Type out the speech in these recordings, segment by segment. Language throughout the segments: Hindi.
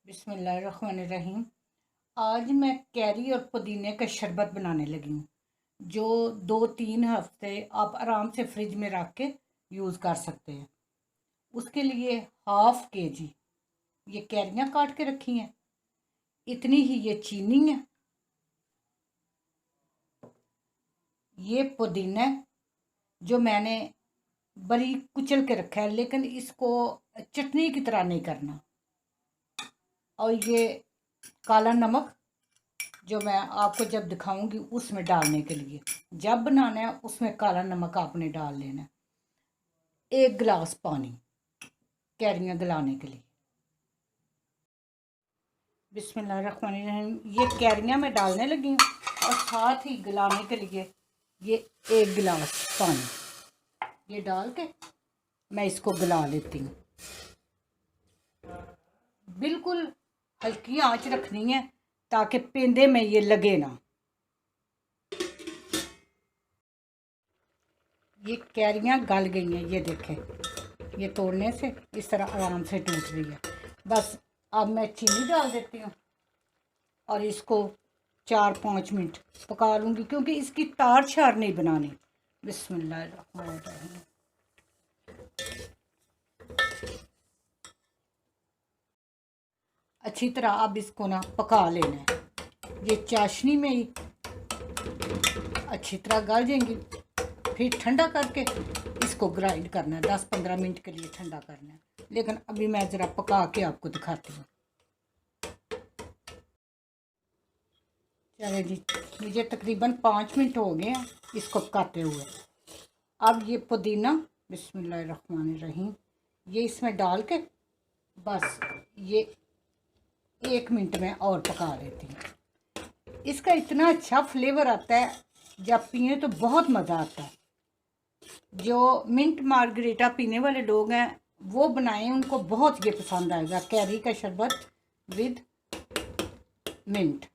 बिस्मिल्लाहिर्रहमानिर्रहीम। आज मैं कैरी और पुदीने का शरबत बनाने लगी हूँ, जो 2-3 हफ्ते आप आराम से फ्रिज में रख के यूज़ कर सकते हैं। उसके लिए 1/2 kg ये कैरियाँ काट के रखी हैं, इतनी ही ये चीनी है, ये पुदीना है जो मैंने बारीक कुचल के रखा है, लेकिन इसको चटनी की तरह नहीं करना। और ये काला नमक जो मैं आपको जब दिखाऊंगी उसमें डालने के लिए, जब बनाना है उसमें काला नमक आपने डाल लेना है। 1 गिलास पानी कैरियाँ गलाने के लिए। बिस्मिल्लाहिर्रहमानिर्रहीम। ये कैरियाँ मैं डालने लगी हूँ और साथ ही गलाने के लिए ये 1 गिलास पानी ये डाल के मैं इसको गला लेती हूँ। बिल्कुल हल्की आंच रखनी है ताकि पेंदे में ये लगे ना। ये कैरियाँ गल गई हैं, ये देखें, ये तोड़ने से इस तरह आराम से टूट रही है। बस अब मैं चीनी डाल देती हूँ और इसको 4-5 मिनट पका लूँगी, क्योंकि इसकी तार छार नहीं बनानी। बिस्मिल्लाहिर्रहमानिर्रहीम। अच्छी तरह अब इसको ना पका लेना है। ये चाशनी में ही अच्छी तरह गल जाएंगी। फिर ठंडा करके इसको ग्राइंड करना है, 10-15 मिनट के लिए ठंडा करना है। लेकिन अभी मैं ज़रा पका के आपको दिखाती हूँ। चले जी, मुझे तकरीबन 5 मिनट हो गए हैं इसको पकाते हुए। अब ये पुदीना बिस्मिल्लाहिर्रहमानिर्रहीम ये इसमें डाल के बस ये 1 मिनट में और पका लेती हूँ। इसका इतना अच्छा फ्लेवर आता है, जब पिए तो बहुत मज़ा आता है। जो मिंट मार्गरीटा पीने वाले लोग हैं वो बनाएं, उनको बहुत ये पसंद आएगा, कैरी का शरबत विद मिंट।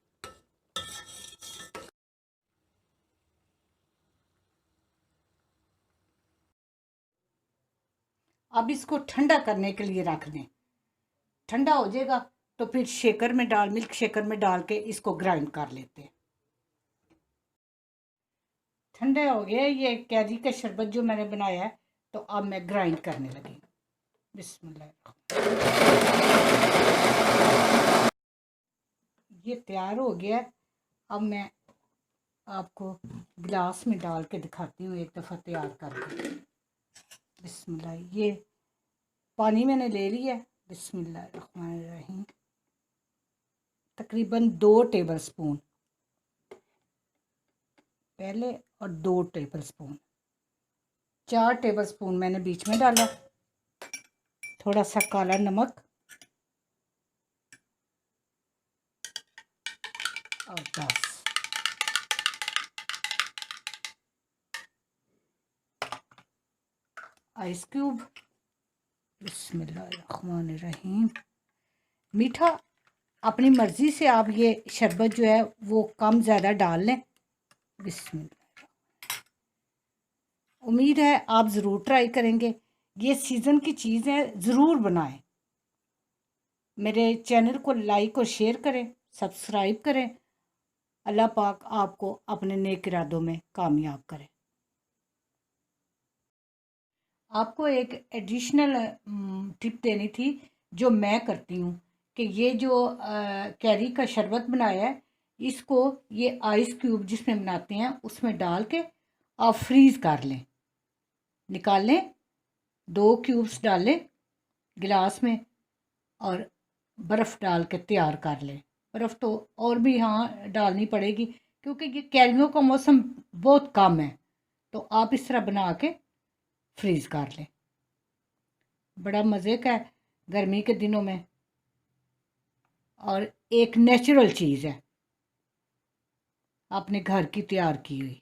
अब इसको ठंडा करने के लिए रख दें। ठंडा हो जाएगा तो फिर शेकर में डाल मिल्क शेकर में डाल के इसको ग्राइंड कर लेते हैं। ठंडा हो गया ये कैरी का शरबत जो मैंने बनाया है, तो अब मैं ग्राइंड करने लगी। बिस्मिल्लाह, ये तैयार हो गया। अब मैं आपको गिलास में डाल के दिखाती हूँ एक दफ़ा तैयार करके। बिस्मिल्लाह, ये पानी मैंने ले लिया है। बिस्मिल्लाहिर्रहमानिर्रहीम। तकरीबन 2 टेबल स्पून पहले और 2 टेबल स्पून, 4 टेबल स्पून मैंने बीच में डाला। थोड़ा सा काला नमक और बस। Ice cube. बिस्मिल्लाहिर्रहमानिर्रहीम। मीठा अपनी मर्ज़ी से आप ये शरबत जो है वो कम ज़्यादा डाल लें। बिस्मिल्लाह। उम्मीद है आप ज़रूर ट्राई करेंगे। ये सीज़न की चीज़ है, ज़रूर बनाएं। मेरे चैनल को लाइक और शेयर करें, सब्सक्राइब करें। अल्लाह पाक आपको अपने नेक इरादों में कामयाब करे। आपको एक एडिशनल टिप देनी थी जो मैं करती हूँ, कि ये जो कैरी का शरबत बनाया है, इसको ये आइस क्यूब जिसमें बनाते हैं उसमें डाल के आप फ्रीज़ कर लें। निकाल लें, 2 क्यूब्स डालें गिलास में और बर्फ़ डाल के तैयार कर लें। बर्फ़ तो और भी हाँ डालनी पड़ेगी, क्योंकि ये कैरियों का मौसम बहुत कम है, तो आप इस तरह बना के फ्रीज़ कर लें। बड़ा मज़े का है गर्मी के दिनों में, और एक नेचुरल चीज़ है अपने घर की तैयार की हुई।